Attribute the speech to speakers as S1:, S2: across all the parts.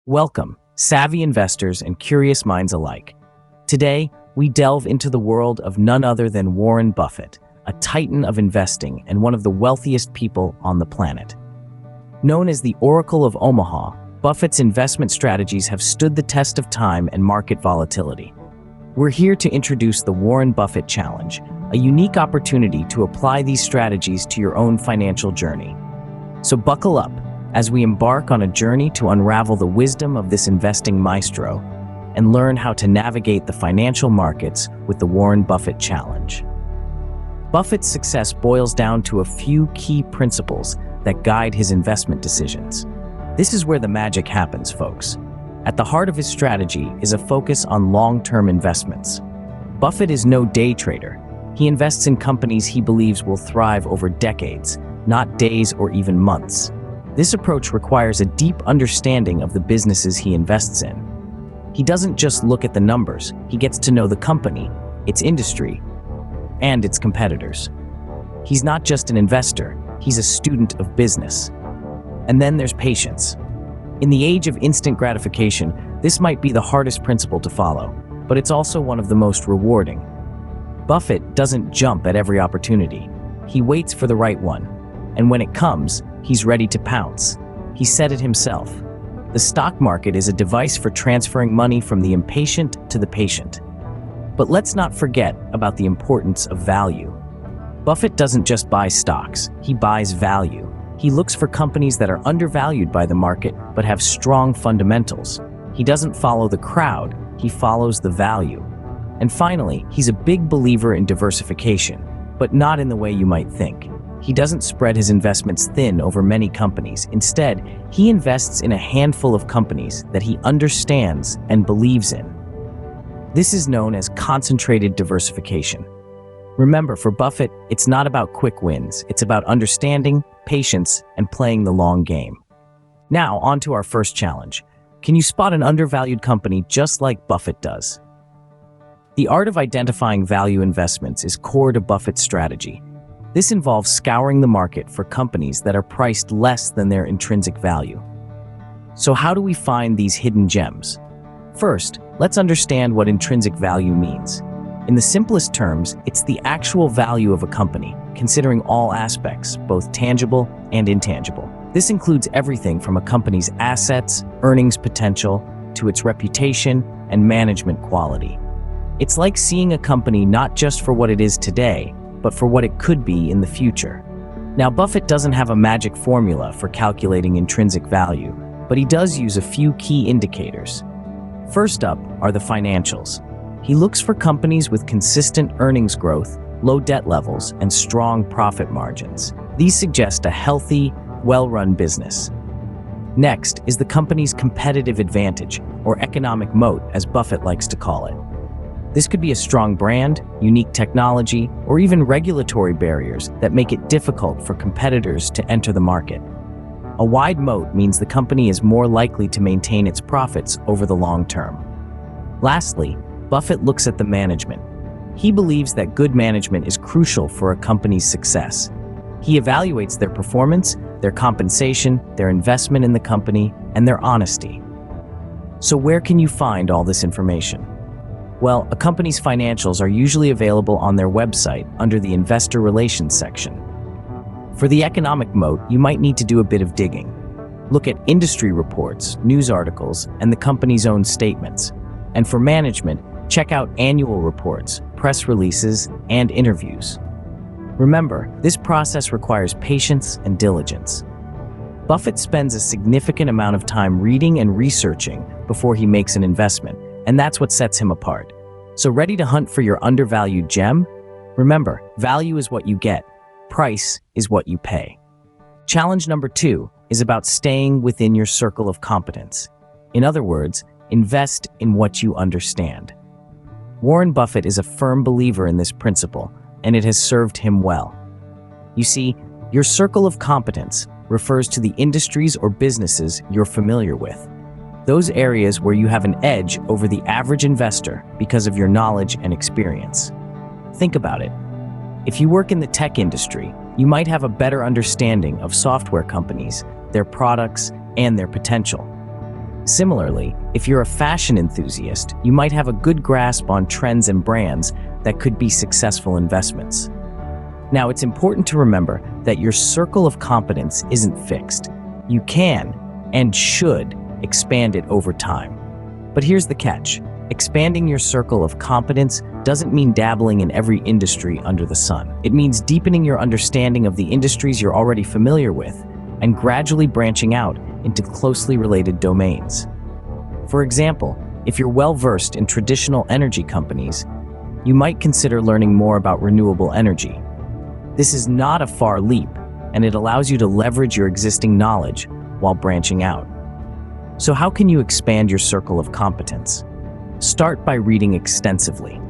S1: Welcome, savvy investors and curious minds alike. Today, we delve into the world of none other than Warren Buffett, a titan of investing and one of the wealthiest people on the planet. Known as the Oracle of Omaha, Buffett's investment strategies have stood the test of time and market volatility. We're here to introduce the Warren Buffett Challenge, a unique opportunity to apply these strategies to your own financial journey. So buckle up as we embark on a journey to unravel the wisdom of this investing maestro and learn how to navigate the financial markets with the Warren Buffett Challenge. Buffett's success boils down to a few key principles that guide his investment decisions. This is where the magic happens, folks. At the heart of his strategy is a focus on long-term investments. Buffett is no day trader. He invests in companies he believes will thrive over decades, not days or even months. This approach requires a deep understanding of the businesses he invests in. He doesn't just look at the numbers, he gets to know the company, its industry, and its competitors. He's not just an investor, he's a student of business. And then there's patience. In the age of instant gratification, this might be the hardest principle to follow, but it's also one of the most rewarding. Buffett doesn't jump at every opportunity. He waits for the right one, and when it comes, he's ready to pounce. He said it himself. The stock market is a device for transferring money from the impatient to the patient. But let's not forget about the importance of value. Buffett doesn't just buy stocks, he buys value. He looks for companies that are undervalued by the market but have strong fundamentals. He doesn't follow the crowd, he follows the value. And finally, he's a big believer in diversification, but not in the way you might think. He doesn't spread his investments thin over many companies. Instead, he invests in a handful of companies that he understands and believes in. This is known as concentrated diversification. Remember, for Buffett, it's not about quick wins. It's about understanding, patience, and playing the long game. Now, on to our first challenge. Can you spot an undervalued company just like Buffett does? The art of identifying value investments is core to Buffett's strategy. This involves scouring the market for companies that are priced less than their intrinsic value. So how do we find these hidden gems? First, let's understand what intrinsic value means. In the simplest terms, it's the actual value of a company, considering all aspects, both tangible and intangible. This includes everything from a company's assets, earnings potential, to its reputation and management quality. It's like seeing a company not just for what it is today, but for what it could be in the future. Now, Buffett doesn't have a magic formula for calculating intrinsic value, but he does use a few key indicators. First up are the financials. He looks for companies with consistent earnings growth, low debt levels, and strong profit margins. These suggest a healthy, well-run business. Next is the company's competitive advantage, or economic moat, as Buffett likes to call it. This could be a strong brand, unique technology, or even regulatory barriers that make it difficult for competitors to enter the market. A wide moat means the company is more likely to maintain its profits over the long term. Lastly, Buffett looks at the management. He believes that good management is crucial for a company's success. He evaluates their performance, their compensation, their investment in the company, and their honesty. So where can you find all this information? Well, a company's financials are usually available on their website under the Investor Relations section. For the economic moat, you might need to do a bit of digging. Look at industry reports, news articles, and the company's own statements. And for management, check out annual reports, press releases, and interviews. Remember, this process requires patience and diligence. Buffett spends a significant amount of time reading and researching before he makes an investment, and that's what sets him apart. So ready to hunt for your undervalued gem? Remember, value is what you get, price is what you pay. Challenge number 2 is about staying within your circle of competence. In other words, invest in what you understand. Warren Buffett is a firm believer in this principle, and it has served him well. You see, your circle of competence refers to the industries or businesses you're familiar with. Those areas where you have an edge over the average investor because of your knowledge and experience. Think about it. If you work in the tech industry, you might have a better understanding of software companies, their products, and their potential. Similarly, if you're a fashion enthusiast, you might have a good grasp on trends and brands that could be successful investments. Now, it's important to remember that your circle of competence isn't fixed. You can and should expand it over time. But here's the catch. Expanding your circle of competence doesn't mean dabbling in every industry under the sun. It means deepening your understanding of the industries you're already familiar with and gradually branching out into closely related domains. For example, if you're well-versed in traditional energy companies, you might consider learning more about renewable energy. This is not a far leap, and it allows you to leverage your existing knowledge while branching out. So how can you expand your circle of competence? Start by reading extensively.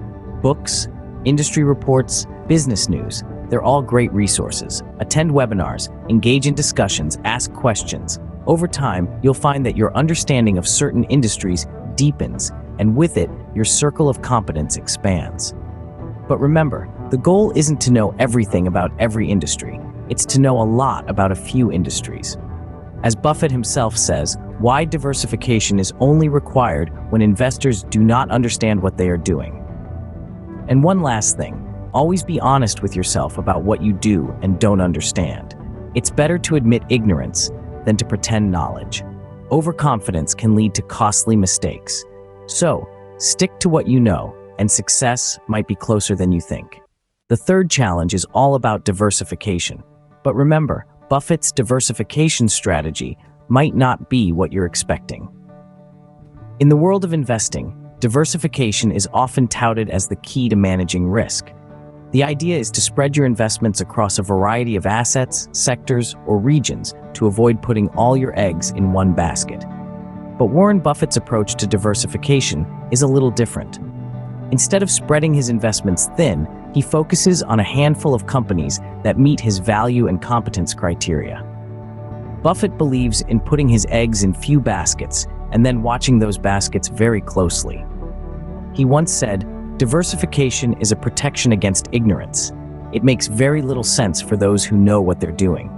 S1: Books, industry reports, business news, they're all great resources. Attend webinars, engage in discussions, ask questions. Over time, you'll find that your understanding of certain industries deepens, and with it, your circle of competence expands. But remember, the goal isn't to know everything about every industry. It's to know a lot about a few industries. As Buffett himself says, wide diversification is only required when investors do not understand what they are doing. And one last thing, always be honest with yourself about what you do and don't understand. It's better to admit ignorance than to pretend knowledge. Overconfidence can lead to costly mistakes. So, stick to what you know, and success might be closer than you think. The third challenge is all about diversification. But remember, Buffett's diversification strategy might not be what you're expecting. In the world of investing, diversification is often touted as the key to managing risk. The idea is to spread your investments across a variety of assets, sectors, or regions to avoid putting all your eggs in one basket. But Warren Buffett's approach to diversification is a little different. Instead of spreading his investments thin, he focuses on a handful of companies that meet his value and competence criteria. Buffett believes in putting his eggs in few baskets and then watching those baskets very closely. He once said, "Diversification is a protection against ignorance. It makes very little sense for those who know what they're doing."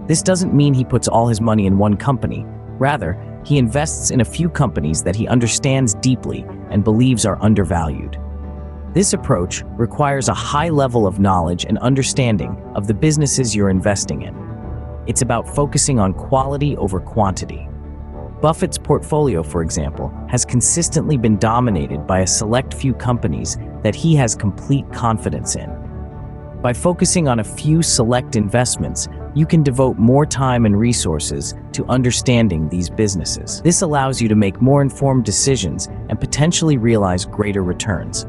S1: This doesn't mean he puts all his money in one company. Rather, he invests in a few companies that he understands deeply and believes are undervalued. This approach requires a high level of knowledge and understanding of the businesses you're investing in. It's about focusing on quality over quantity. Buffett's portfolio, for example, has consistently been dominated by a select few companies that he has complete confidence in. By focusing on a few select investments, you can devote more time and resources to understanding these businesses. This allows you to make more informed decisions and potentially realize greater returns.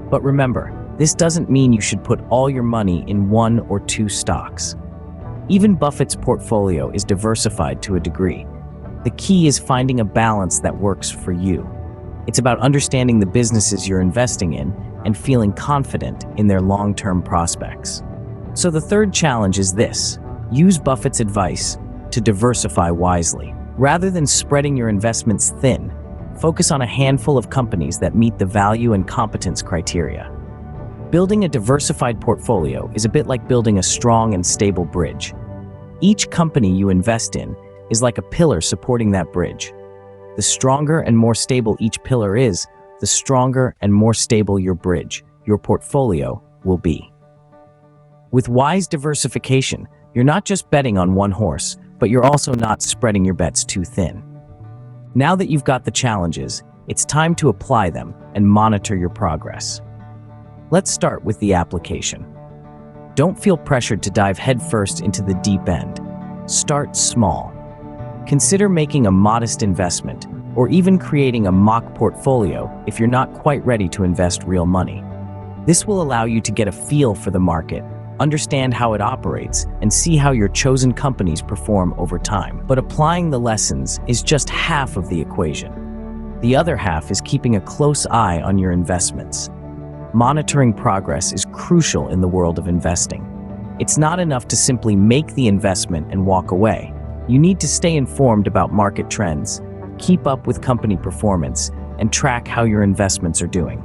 S1: But remember, this doesn't mean you should put all your money in one or two stocks. Even Buffett's portfolio is diversified to a degree. The key is finding a balance that works for you. It's about understanding the businesses you're investing in and feeling confident in their long-term prospects. So the third challenge is this: use Buffett's advice to diversify wisely. Rather than spreading your investments thin, focus on a handful of companies that meet the value and competence criteria. Building a diversified portfolio is a bit like building a strong and stable bridge. Each company you invest in is like a pillar supporting that bridge. The stronger and more stable each pillar is, the stronger and more stable your bridge, your portfolio, will be. With wise diversification, you're not just betting on one horse, but you're also not spreading your bets too thin. Now that you've got the challenges, it's time to apply them and monitor your progress. Let's start with the application. Don't feel pressured to dive headfirst into the deep end. Start small. Consider making a modest investment, or even creating a mock portfolio if you're not quite ready to invest real money. This will allow you to get a feel for the market, understand how it operates, and see how your chosen companies perform over time. But applying the lessons is just half of the equation. The other half is keeping a close eye on your investments. Monitoring progress is crucial in the world of investing. It's not enough to simply make the investment and walk away. You need to stay informed about market trends, keep up with company performance, and track how your investments are doing.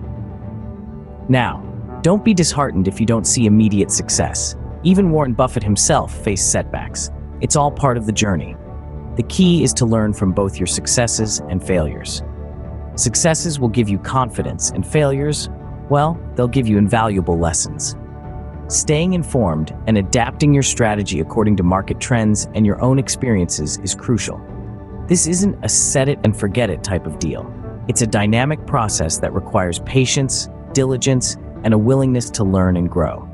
S1: Now, don't be disheartened if you don't see immediate success. Even Warren Buffett himself faced setbacks. It's all part of the journey. The key is to learn from both your successes and failures. Successes will give you confidence, and failures, well, they'll give you invaluable lessons. Staying informed and adapting your strategy according to market trends and your own experiences is crucial. This isn't a set-it-and-forget-it type of deal. It's a dynamic process that requires patience, diligence, and a willingness to learn and grow.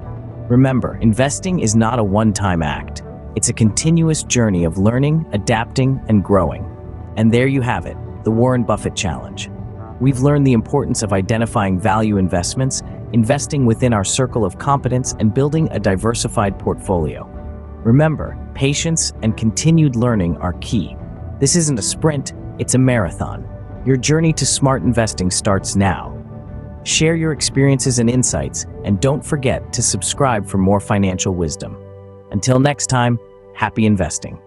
S1: Remember, investing is not a one-time act. It's a continuous journey of learning, adapting, and growing. And there you have it, the Warren Buffett Challenge. We've learned the importance of identifying value investments, investing within our circle of competence, and building a diversified portfolio. Remember, patience and continued learning are key. This isn't a sprint, it's a marathon. Your journey to smart investing starts now. Share your experiences and insights, and don't forget to subscribe for more financial wisdom. Until next time, happy investing.